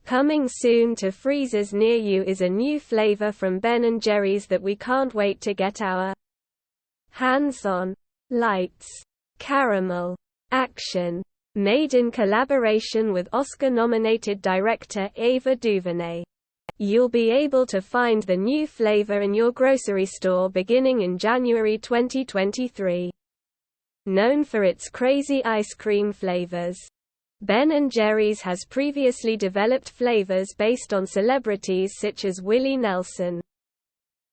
Coming soon to freezers near you is a new flavor from Ben & Jerry's that we can't wait to get our hands on. Lights. Caramel. Action. Made in collaboration with Oscar-nominated director Ava DuVernay. You'll be able to find the new flavor in your grocery store beginning in January 2023. Known for its crazy ice cream flavors, Ben & Jerry's has previously developed flavors based on celebrities such as Willie Nelson,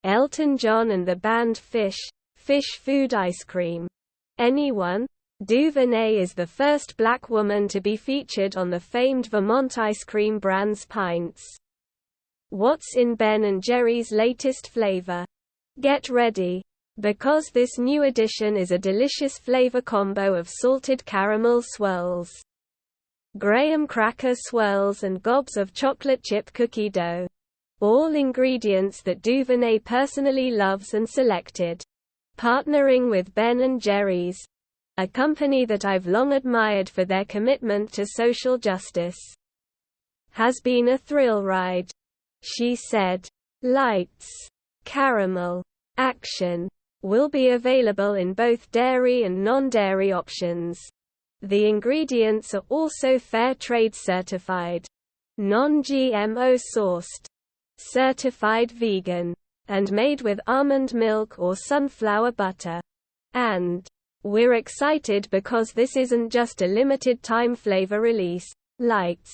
Elton John and the band Fish food ice cream. Anyone? DuVernay is the first black woman to be featured on the famed Vermont ice cream brand's pints. What's in Ben & Jerry's latest flavor? Get ready, because this new addition is a delicious flavor combo of salted caramel swirls, graham cracker swirls and gobs of chocolate chip cookie dough. All ingredients that DuVernay personally loves and selected. Partnering with Ben & Jerry's, a company that I've long admired for their commitment to social justice, has been a thrill ride, she said. Lights. Caramel. Action. Will be available in both dairy and non-dairy options. The ingredients are also fair trade certified, non-GMO sourced, certified vegan, and made with almond milk or sunflower butter. And we're excited because this isn't just a limited time flavor release. Lights.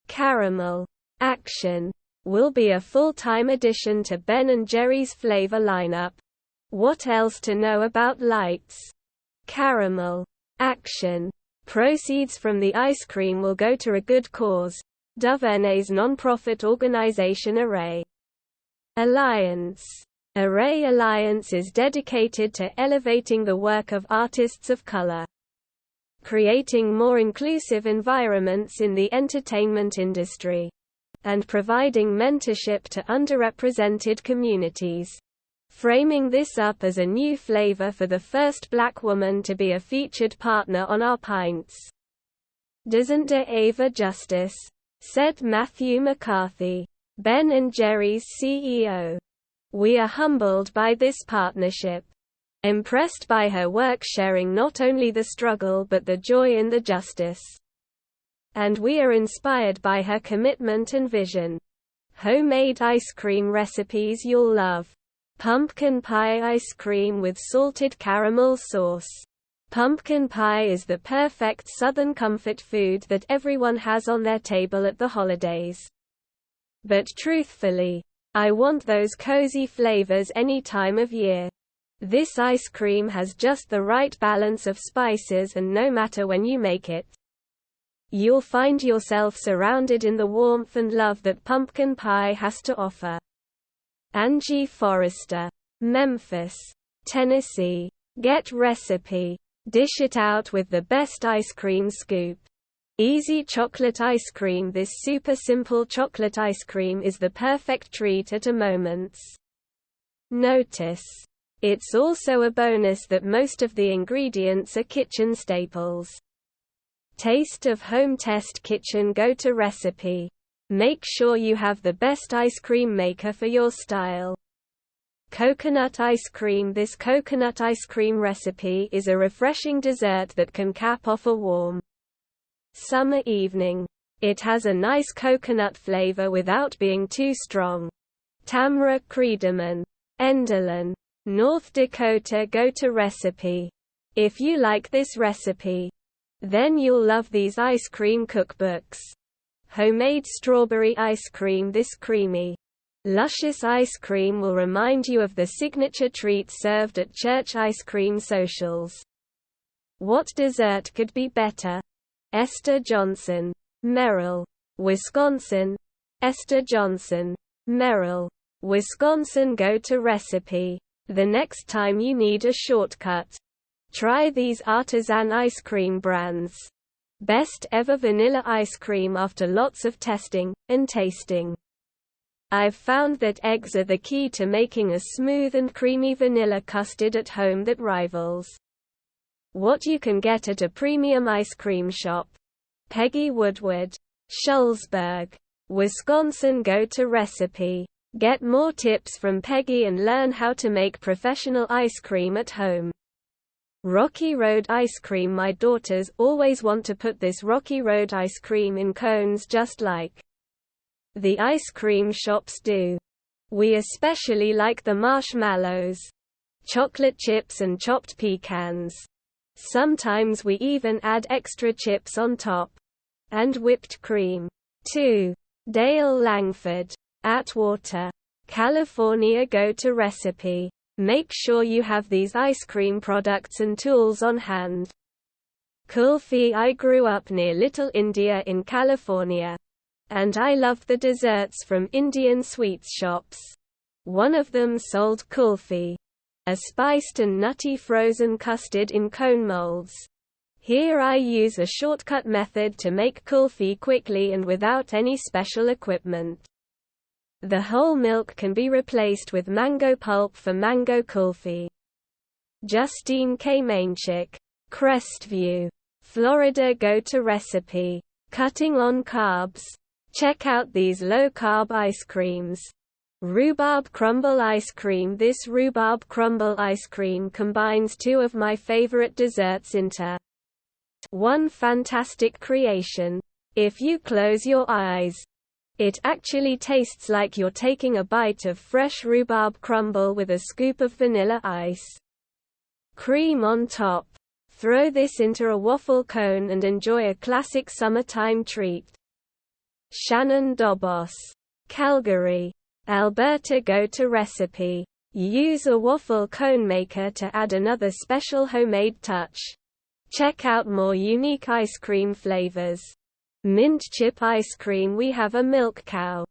Caramel. Action. Will be a full-time addition to Ben & Jerry's flavor lineup. What else to know about Lights? Caramel. Action. Proceeds from the ice cream will go to a good cause, DuVernay's non-profit organization Array Alliance. Array Alliance is dedicated to elevating the work of artists of color, creating more inclusive environments in the entertainment industry, and providing mentorship to underrepresented communities. Framing this up as a new flavor for the first black woman to be a featured partner on our pints. Doesn't it Ava justice? Said Matthew McCarthy, Ben & Jerry's CEO. We are humbled by this partnership. Impressed by her work sharing not only the struggle but the joy in the justice. And we are inspired by her commitment and vision. Homemade ice cream recipes you'll love. Pumpkin pie ice cream with salted caramel sauce. Pumpkin pie is the perfect Southern comfort food that everyone has on their table at the holidays. But truthfully, I want those cozy flavors any time of year. This ice cream has just the right balance of spices, and no matter when you make it, you'll find yourself surrounded in the warmth and love that pumpkin pie has to offer. Angie Forrester, Memphis, Tennessee. Get recipe. Dish it out with the best ice cream scoop. Easy chocolate ice cream. This super simple chocolate ice cream is the perfect treat at a moment's notice. It's also a bonus that most of the ingredients are kitchen staples. Taste of home. Test kitchen go-to recipe. Make sure you have the best ice cream maker for your style. Coconut ice cream. This coconut ice cream recipe is a refreshing dessert that can cap off a warm summer evening. It has a nice coconut flavor without being too strong. Tamra Criedemann, Enderlin, North Dakota go-to recipe. If you like this recipe, then you'll love these ice cream cookbooks. Homemade strawberry ice cream. This creamy, luscious ice cream will remind you of the signature treat served at church ice cream socials. What dessert could be better? Esther Johnson, Merrill, Wisconsin. Esther Johnson, Merrill, Wisconsin go-to recipe. The next time you need a shortcut, try these artisan ice cream brands. Best ever vanilla ice cream. After lots of testing and tasting, I've found that eggs are the key to making a smooth and creamy vanilla custard at home that rivals what you can get at a premium ice cream shop. Peggy Woodward, Shullsburg, Wisconsin. Go-to recipe. Get more tips from Peggy and learn how to make professional ice cream at home. Rocky Road ice cream. My daughters always want to put this Rocky Road ice cream in cones just like the ice cream shops do. We especially like the marshmallows, chocolate chips and chopped pecans. Sometimes we even add extra chips on top. And whipped cream. 2. Dale Langford, Atwater, California. Go-to recipe. Make sure you have these ice cream products and tools on hand. Kulfi. I grew up near Little India in California. And I love the desserts from Indian sweets shops. One of them sold kulfi, a spiced and nutty frozen custard in cone molds. Here I use a shortcut method to make kulfi quickly and without any special equipment. The whole milk can be replaced with mango pulp for mango kulfi. Justine K. Mainchik, Crestview, Florida. Go-to recipe. Cutting on carbs. Check out these low-carb ice creams. Rhubarb crumble ice cream. This rhubarb crumble ice cream combines two of my favorite desserts into one fantastic creation. If you close your eyes, it actually tastes like you're taking a bite of fresh rhubarb crumble with a scoop of vanilla ice cream on top. Throw this into a waffle cone and enjoy a classic summertime treat. Shannon Dobos, Calgary, Alberta. Go-to recipe. Use a waffle cone maker to add another special homemade touch. Check out more unique ice cream flavors. Mint chip ice cream. We have a milk cow,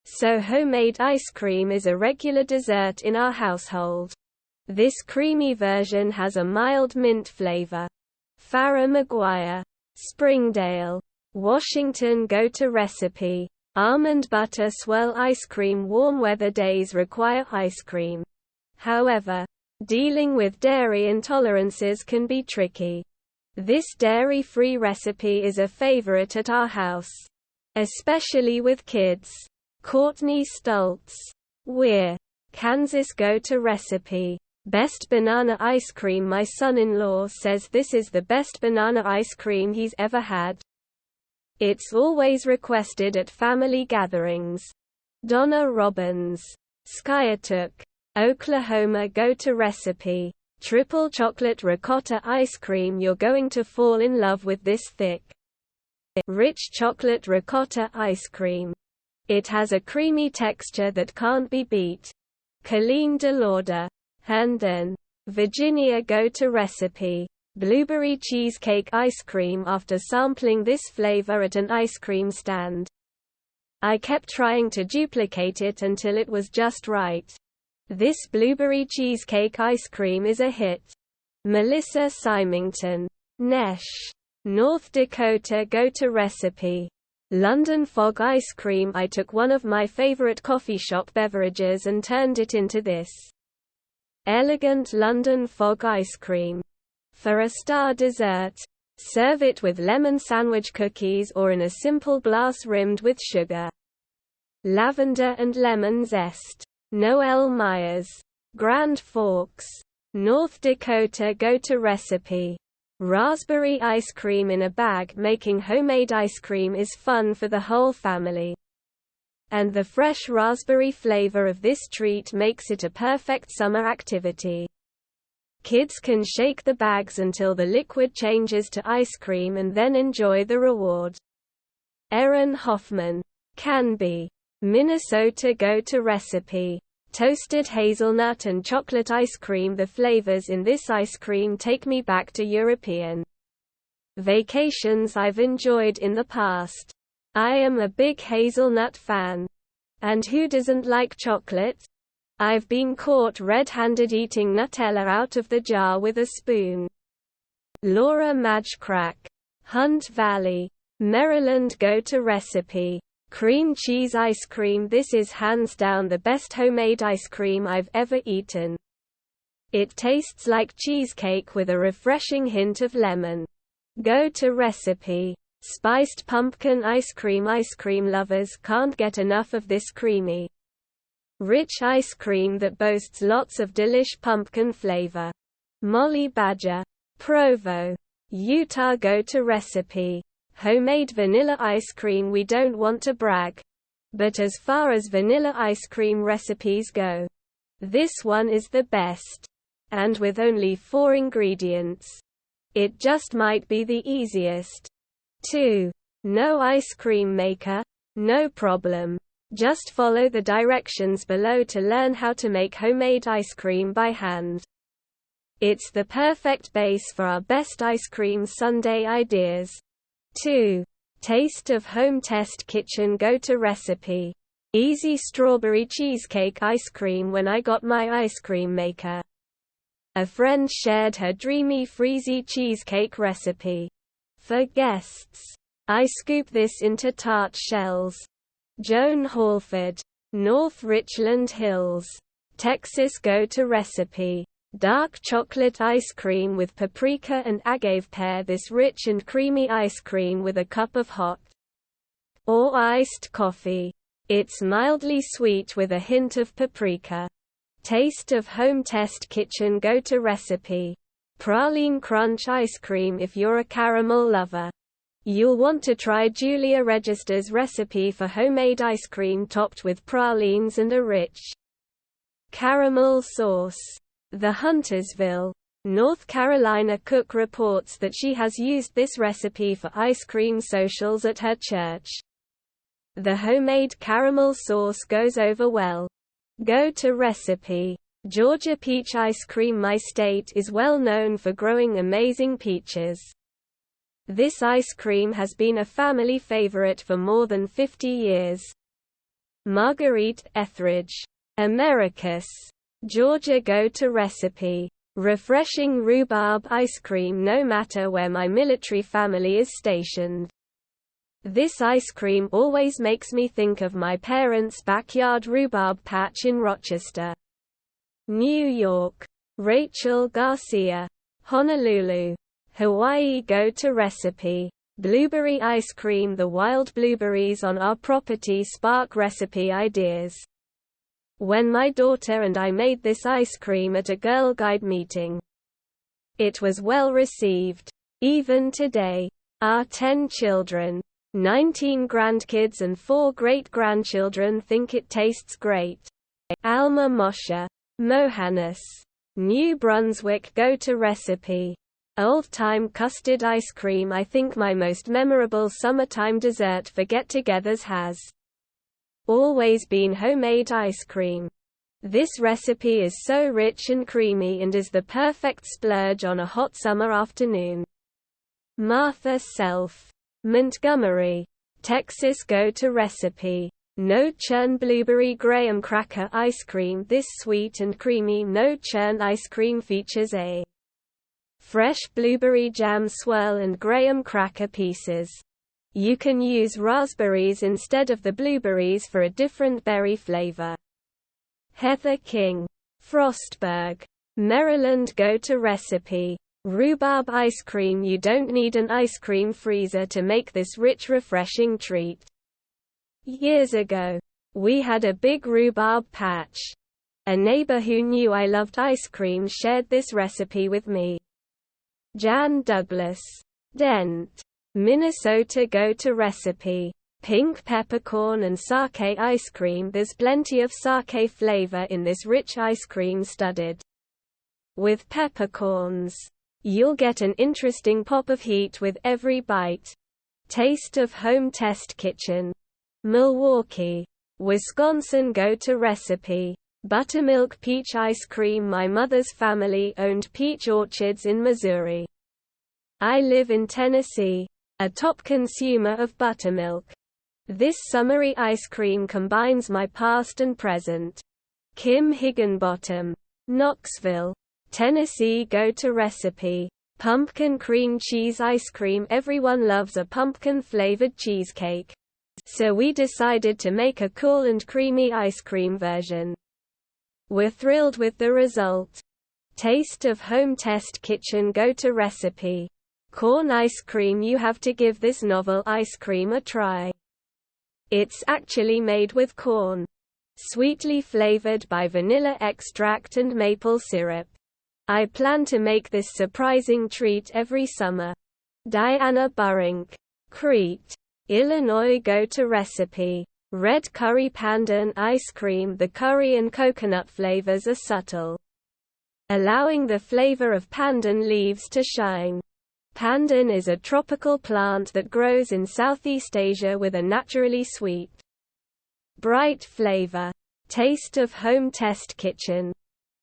so homemade ice cream is a regular dessert in our household. This creamy version has a mild mint flavor. Farrah McGuire, Springdale, Washington. Go-to recipe. Almond butter swirl ice cream. Warm weather days require ice cream. However, dealing with dairy intolerances can be tricky. This dairy-free recipe is a favorite at our house, especially with kids. Courtney Stoltz, Weir, Kansas. Go-to recipe. Best banana ice cream. My son-in-law says this is the best banana ice cream he's ever had. It's always requested at family gatherings. Donna Robbins, Skiatook, Oklahoma. Go-to recipe. Triple chocolate ricotta ice cream. You're going to fall in love with this thick, rich chocolate ricotta ice cream. It has a creamy texture that can't be beat. Colleen DeLauder, Herndon, Virginia. Go-to recipe. Blueberry cheesecake ice cream. After sampling this flavor at an ice cream stand, I kept trying to duplicate it until it was just right. This blueberry cheesecake ice cream is a hit. Melissa Symington, Nesh, North Dakota. Go-to recipe. London Fog ice cream. I took one of my favorite coffee shop beverages and turned it into this elegant London Fog ice cream. For a star dessert, serve it with lemon sandwich cookies or in a simple glass rimmed with sugar, lavender and lemon zest. Noel Myers, Grand Forks, North Dakota. Go-to recipe. Raspberry ice cream in a bag. Making homemade ice cream is fun for the whole family, and the fresh raspberry flavor of this treat makes it a perfect summer activity. Kids can shake the bags until the liquid changes to ice cream and then enjoy the reward. Erin Hoffman, Canby, Minnesota. Go-to recipe. Toasted hazelnut and chocolate ice cream. The flavors in this ice cream take me back to European vacations I've enjoyed in the past. I am a big hazelnut fan. And who doesn't like chocolate? I've been caught red-handed eating Nutella out of the jar with a spoon. Laura Madge-Crack, Hunt Valley, Maryland. Go-to recipe. Cream cheese ice cream. This is hands down the best homemade ice cream I've ever eaten. It tastes like cheesecake with a refreshing hint of lemon. Go-to recipe. Spiced pumpkin ice cream. Ice cream lovers can't get enough of this creamy, rich ice cream that boasts lots of delish pumpkin flavor. Molly Badger, Provo, Utah. Go-to recipe: homemade vanilla ice cream. We don't want to brag, but as far as vanilla ice cream recipes go, this one is the best. And with only 4 ingredients, it just might be the easiest. 2. No ice cream maker? No problem. Just follow the directions below to learn how to make homemade ice cream by hand. It's the perfect base for our best ice cream sundae ideas. 2. Taste of home. Test kitchen. Go-to recipe: easy strawberry cheesecake ice cream. When I got my ice cream maker, a friend shared her dreamy freezy cheesecake recipe. For guests, I scoop this into tart shells. Joan Halford, North Richland Hills, Texas. Go-to recipe: dark chocolate ice cream with paprika and agave. Pair this rich and creamy ice cream with a cup of hot or iced coffee. It's mildly sweet with a hint of paprika. Taste of home. Test kitchen. Go-to recipe: praline crunch ice cream. If you're a caramel lover, you'll want to try Julia Register's recipe for homemade ice cream topped with pralines and a rich caramel sauce. The Huntersville, North Carolina cook reports that she has used this recipe for ice cream socials at her church. The homemade caramel sauce goes over well. Go-to recipe: Georgia peach ice cream. My state is well known for growing amazing peaches. This ice cream has been a family favorite for more than 50 years. Marguerite Etheridge, Americus, Georgia. Go-to recipe: refreshing rhubarb ice cream. No matter where my military family is stationed, this ice cream always makes me think of my parents' backyard rhubarb patch in Rochester, New York. Rachel Garcia, Honolulu, Hawaii. Go-to recipe: blueberry ice cream. The wild blueberries on our property spark recipe ideas. When my daughter and I made this ice cream at a Girl Guide meeting, it was well received. Even today, our 10 children, 19 grandkids and 4 great-grandchildren think it tastes great. Alma Moshe, Mohannes, New Brunswick. Go-to recipe: old-time custard ice cream. I think my most memorable summertime dessert for get-togethers has always been homemade ice cream. This recipe is so rich and creamy and is the perfect splurge on a hot summer afternoon. Martha Self, Montgomery, Texas. Go-to recipe: no-churn blueberry graham cracker ice cream. This sweet and creamy no-churn ice cream features a fresh blueberry jam swirl and graham cracker pieces. You can use raspberries instead of the blueberries for a different berry flavor. Heather King, Frostburg, Maryland. Go-to recipe: rhubarb ice cream. You don't need an ice cream freezer to make this rich, refreshing treat. Years ago, we had a big rhubarb patch. A neighbor who knew I loved ice cream shared this recipe with me. Jan Douglas, Dent, Minnesota. Go-to recipe: pink peppercorn and sake ice cream. There's plenty of sake flavor in this rich ice cream studded with peppercorns. You'll get an interesting pop of heat with every bite. Taste of home. Test kitchen, Milwaukee, Wisconsin. Go-to recipe: buttermilk peach ice cream. My mother's family owned peach orchards in Missouri. I live in Tennessee, a top consumer of buttermilk. This summery ice cream combines my past and present. Kim Higginbottom, Knoxville, Tennessee. Go-to recipe: pumpkin cream cheese ice cream. Everyone loves a pumpkin-flavored cheesecake, so we decided to make a cool and creamy ice cream version. We're thrilled with the result. Taste of home. Test kitchen. Go-to recipe: Corn ice cream. You have to give this novel ice cream a try. It's actually made with corn, sweetly flavored by vanilla extract and maple syrup. I plan to make this surprising treat every summer. Diana Burink, Crete, Illinois. Go-to recipe: red curry pandan ice cream. The curry and coconut flavors are subtle, allowing the flavor of pandan leaves to shine. Pandan is a tropical plant that grows in Southeast Asia with a naturally sweet, bright flavor. Taste of home. Test kitchen,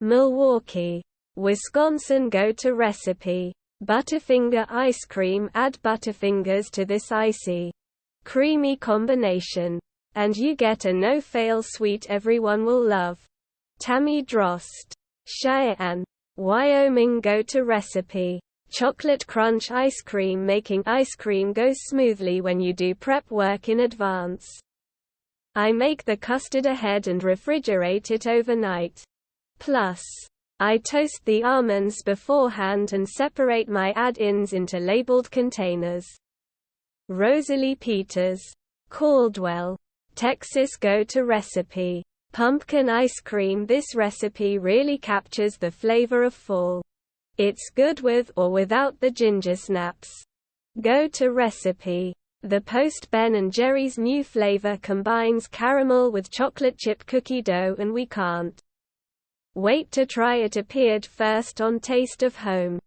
Milwaukee, Wisconsin. Go-to recipe: Butterfinger ice cream. Add Butterfingers to this icy, creamy combination, and you get a no-fail sweet everyone will love. Tammy Drost, Cheyenne, Wyoming. Go-to recipe: chocolate crunch ice cream. Making ice cream goes smoothly when you do prep work in advance. I make the custard ahead and refrigerate it overnight. Plus, I toast the almonds beforehand and separate my add-ins into labeled containers. Rosalie Peters, Caldwell, Texas. Go-to recipe: pumpkin ice cream. This recipe really captures the flavor of fall. It's good with or without the ginger snaps. Go-to recipe: the Post. Ben & Jerry's new flavor combines caramel with chocolate chip cookie dough, and we can't wait to try it. Appeared first on Taste of Home.